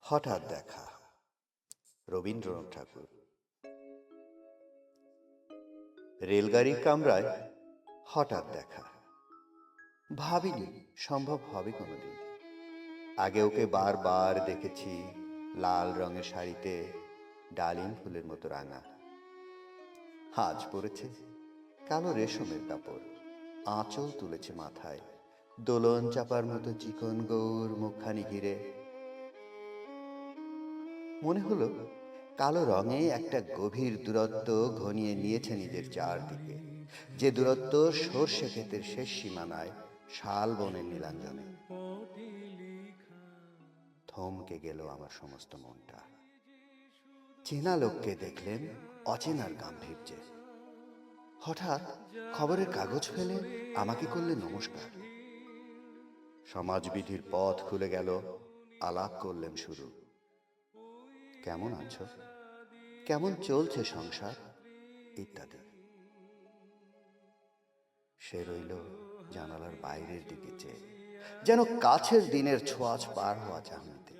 হঠাৎ দেখা। রবীন্দ্রনাথ ঠাকুর। রেলগাড়ির কামরায় হঠাৎ দেখা। ভাবিনি সম্ভব হবে কোনোদিন। আগে ওকে বারবার দেখেছি লাল রঙের শাড়িতে, ডালিম ফুলের মতো রাঙা। আজ পরেছে কালো রেশমের কাপড়, আঁচল তুলেছে মাথায়, দোলন চাপার মতো চিকন গৌর মুখখানি ঘিরে। মনে হলো কালো রঙে একটা গভীর দূরত্ব ঘনিয়ে নিয়েছে নিজের চারদিকে, যে দূরত্ব সর্ষে ক্ষেতের শেষ সীমানায় শাল বনের নীলাঞ্জনে। থমকে গেল আমার সমস্ত মনটা। চেনা লোককে দেখলেন অচেনার গাম্ভীর্যে। হঠাৎ খবরের কাগজ ফেলে আমাকে করলেন নমস্কার। সমাজবিধির পথ খুলে গেল, আলাপ করলেন শুরু। কেমন আছো, কেমন চলছে সংসার, ইত্যাদি। সে রইল জানালার বাইরের দিকে চেয়ে, যেন কাছের দিনের ছোঁয়াচ পার হওয়া চাহনিতে।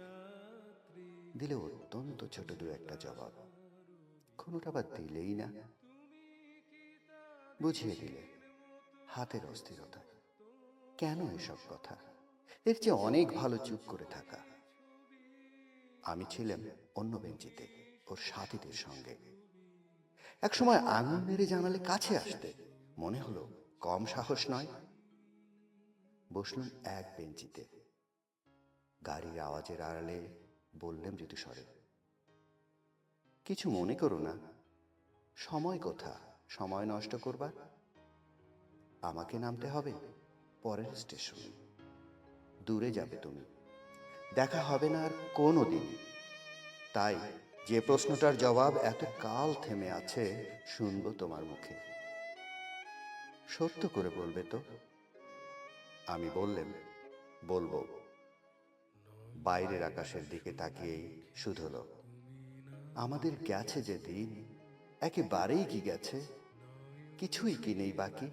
দিলে অত্যন্ত ছোট দু একটা জবাব, কোনোটা বা দিলেই না। বুঝিয়ে দিলে হাতের অস্থিরতা। কেন এসব কথা? এর চেয়ে অনেক ভালো চুপ করে থাকা। আমি ছিলাম অন্য বেঞ্চিতে ওর সাথীদের সঙ্গে। একসময় আঙুল নেড়ে জানালে কাছে আসতে, মনে হলো কম সাহস নয়। বসলুম এক বেঞ্চিতে। গাড়ির আওয়াজের আড়ালে বললেন মৃদু স্বরে, কিছু মনে করো না। সময় কোথা সময় নষ্ট করবার? আমাকে নামতে হবে পরের স্টেশনে। দূরে যাবে তুমি, দেখা হবে না আর কোনো দিন। তাই যে প্রশ্নটার জবাব এত কাল থেমে আছে, শুনবো তোমার মুখে। সত্য করে বলবে তো? আমি বললেন, বলবো। বাইরের আকাশের দিকে তাকিয়েই শুধল, আমাদের গেছে যে দিন, একেবারেই কি গেছে, কিছুই কি নেই বাকি।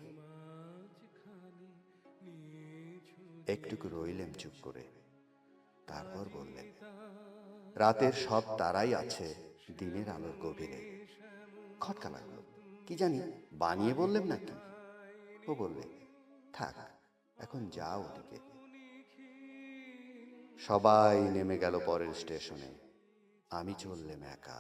একটুকু রইলেন চুপ করে, তারপর বললেন, রাতের সব তারাই আছে দিনের আলোর গভীরে। খটকা লাগলো, কি জানি বানিয়ে বললেন নাকি। ও বললে, থাক এখন যাও ওদিকে। সবাই নেমে গেল পরের স্টেশনে, আমি চললাম একা।